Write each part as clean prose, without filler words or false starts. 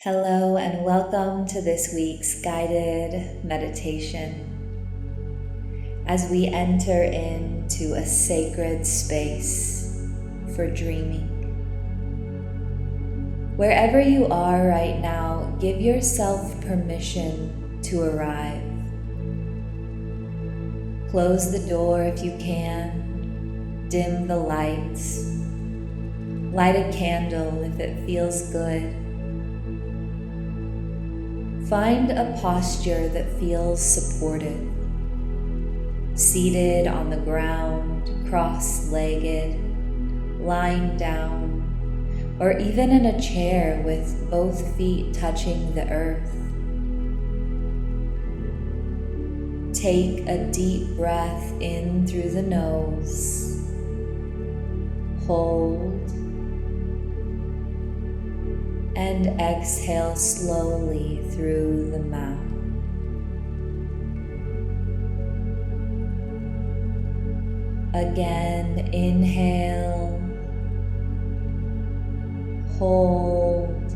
Hello and welcome to this week's guided meditation as we enter into a sacred space for dreaming. Wherever you are right now, give yourself permission to arrive. Close the door if you can, dim the lights, light a candle if it feels good. Find a posture that feels supported. Seated on the ground, cross-legged, lying down, or even in a chair with both feet touching the earth. Take a deep breath in through the nose. Hold. And exhale slowly through the mouth. Again, inhale, hold,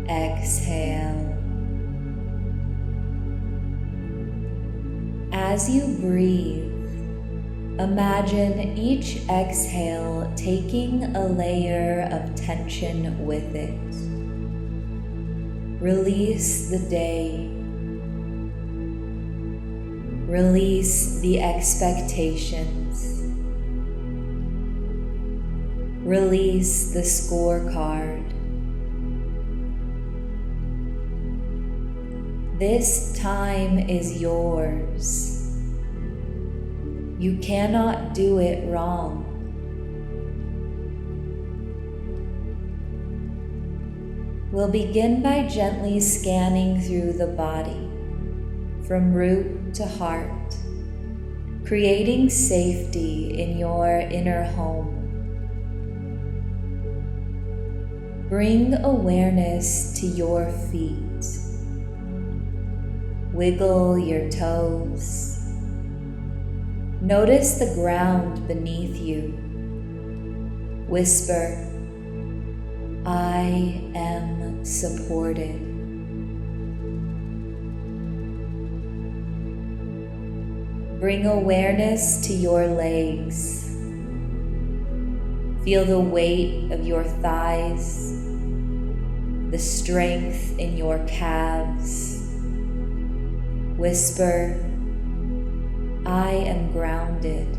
exhale. As you breathe, imagine each exhale taking a layer of tension with it. Release the day. Release the expectations. Release the scorecard. This time is yours. You cannot do it wrong. We'll begin by gently scanning through the body, from root to heart, creating safety in your inner home. Bring awareness to your feet. Wiggle your toes. Notice the ground beneath you. Whisper, I am supported. Bring awareness to your legs. Feel the weight of your thighs, the strength in your calves. Whisper, I am grounded.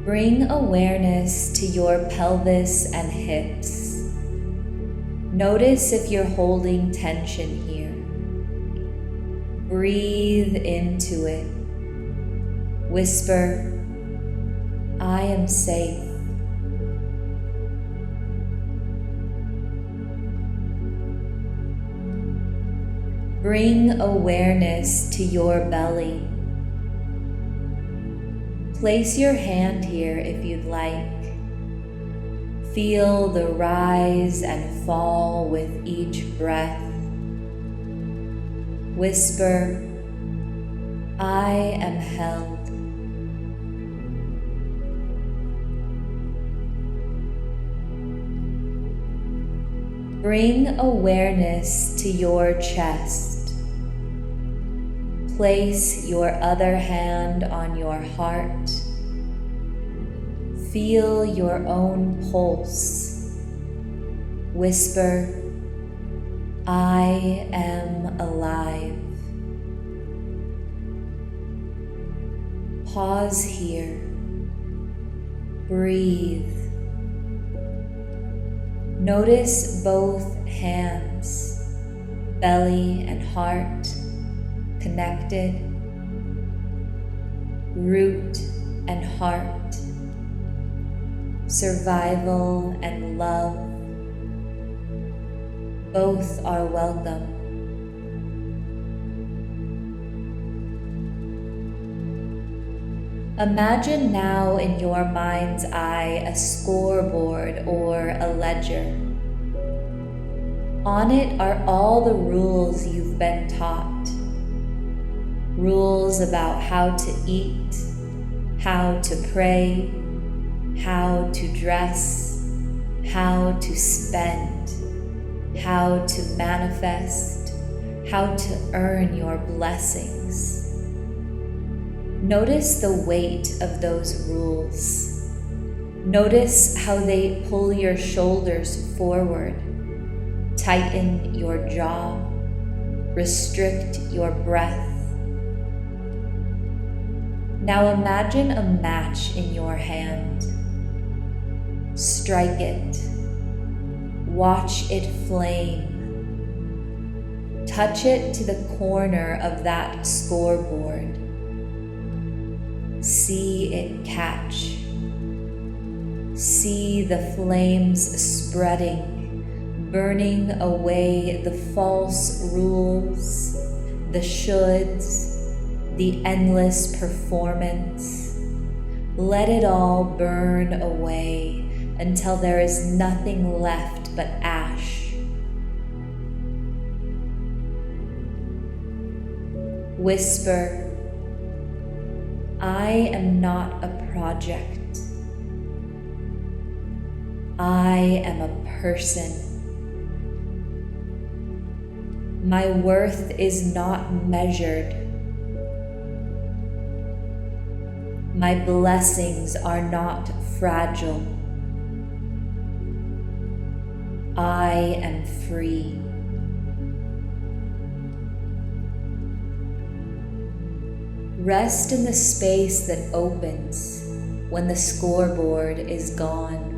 Bring awareness to your pelvis and hips. Notice if you're holding tension here. Breathe into it. Whisper, I am safe. Bring awareness to your belly. Place your hand here if you'd like. Feel the rise and fall with each breath. Whisper, I am held. Bring awareness to your chest. Place your other hand on your heart. Feel your own pulse. Whisper, I am alive. Pause here. Breathe. Notice both hands, belly and heart, connected, root and heart, survival and love. Both are welcome. Imagine now in your mind's eye a scoreboard or a ledger. On it are all the rules you've been taught. Rules about how to eat, how to pray, how to dress, how to spend, how to manifest, how to earn your blessings. Notice the weight of those rules. Notice how they pull your shoulders forward, tighten your jaw, restrict your breath. Now imagine a match in your hand. Strike it. Watch it flame. Touch it to the corner of that scoreboard. See it catch. See the flames spreading, burning away the false rules, the shoulds, the endless performance. Let it all burn away until there is nothing left but ash. Whisper, I am not a project. I am a person. My worth is not measured. My blessings are not fragile. I am free. Rest in the space that opens when the scoreboard is gone.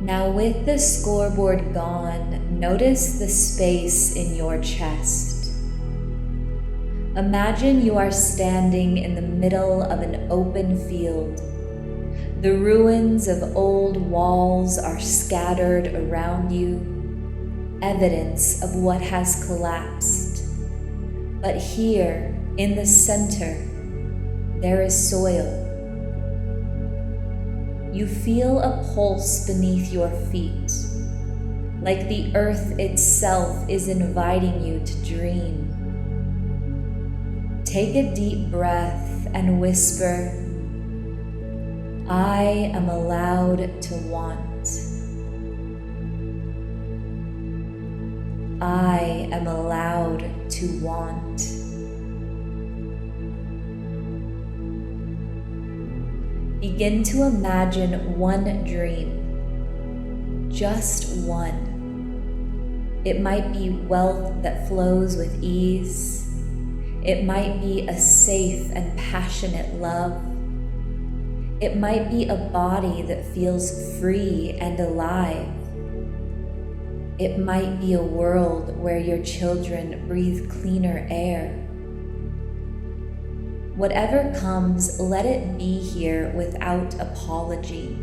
Now with the scoreboard gone, notice the space in your chest. Imagine you are standing in the middle of an open field. The ruins of old walls are scattered around you, evidence of what has collapsed. But here, in the center, there is soil. You feel a pulse beneath your feet, like the earth itself is inviting you to dream. Take a deep breath and whisper, I am allowed to want. I am allowed to want. Begin to imagine one dream, just one. It might be wealth that flows with ease. It might be a safe and passionate love. It might be a body that feels free and alive. It might be a world where your children breathe cleaner air. Whatever comes, let it be here without apology.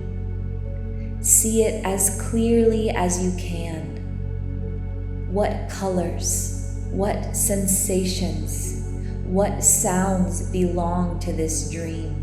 See it as clearly as you can. What colors, what sensations, what sounds belong to this dream?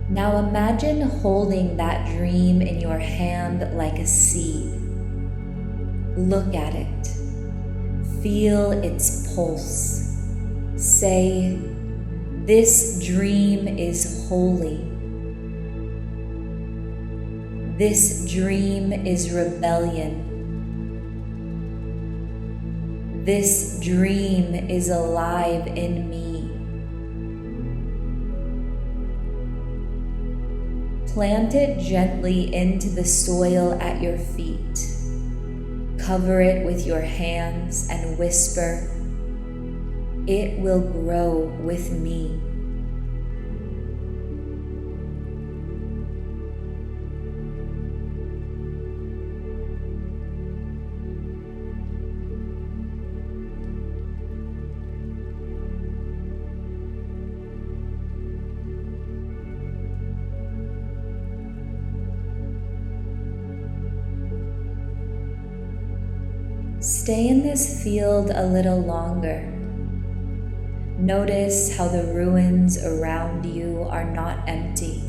Now imagine holding that dream in your hand like a seed. Look at it. Feel its pulse. Say, "This dream is holy. This dream is rebellion. This dream is alive in me. Plant it gently into the soil at your feet. Cover it with your hands and whisper, "It will grow with me." Stay in this field a little longer. Notice how the ruins around you are not empty.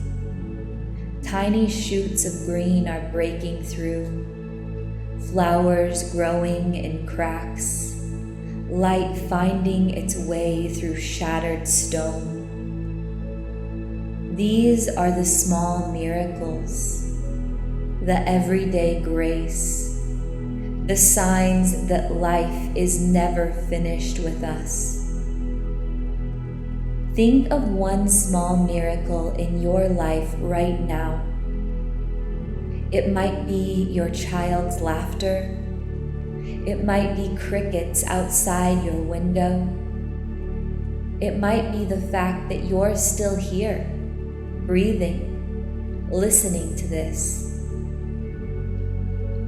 Tiny shoots of green are breaking through, flowers growing in cracks, light finding its way through shattered stone. These are the small miracles, the everyday grace, the signs that life is never finished with us. Think of one small miracle in your life right now. It might be your child's laughter. It might be crickets outside your window. It might be the fact that you're still here, breathing, listening to this.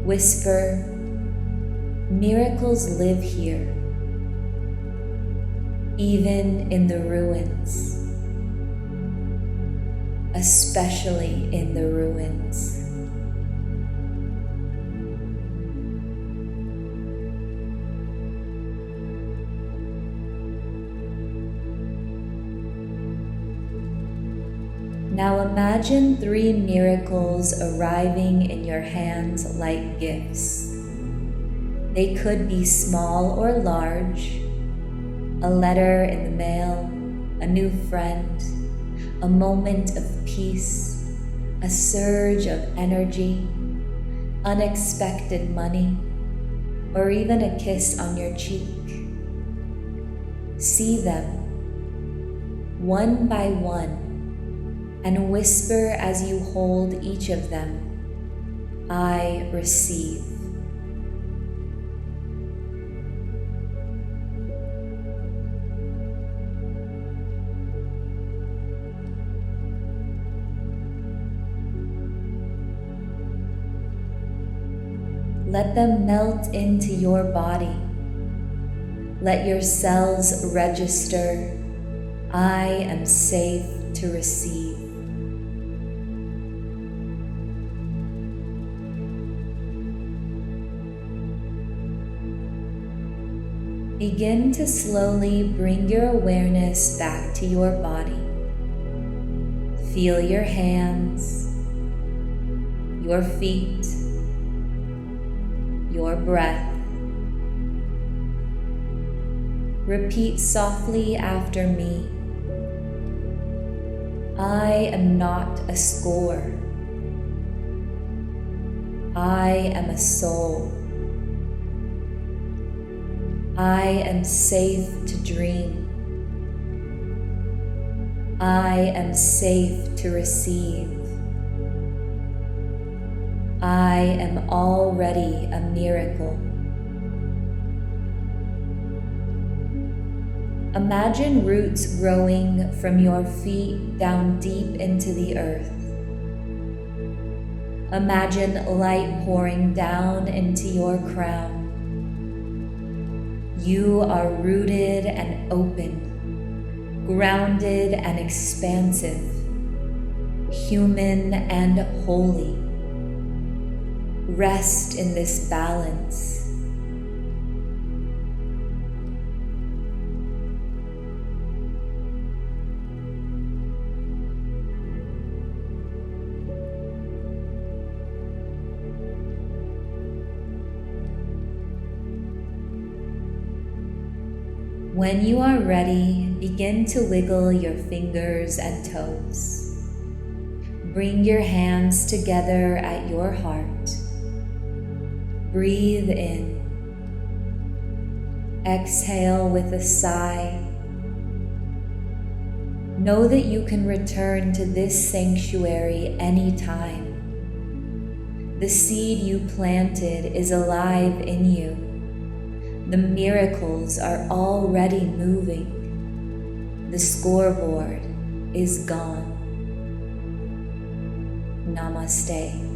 Whisper, "Miracles live here, even in the ruins, especially in the ruins." Now imagine 3 miracles arriving in your hands like gifts. They could be small or large: a letter in the mail, a new friend, a moment of peace, a surge of energy, unexpected money, or even a kiss on your cheek. See them, one by one, and whisper as you hold each of them, "I receive." Let them melt into your body. Let your cells register, "I am safe to receive." Begin to slowly bring your awareness back to your body. Feel your hands, your feet, your breath. Repeat softly after me. "I am not a score. I am a soul. I am safe to dream. I am safe to receive. I am already a miracle." Imagine roots growing from your feet down deep into the earth. Imagine light pouring down into your crown. You are rooted and open, grounded and expansive, human and holy. Rest in this balance. When you are ready, begin to wiggle your fingers and toes. bring your hands together at your heart. Breathe in. Exhale with a sigh. Know that you can return to this sanctuary anytime. The seed you planted is alive in you. The miracles are already moving. The scoreboard is gone. Namaste.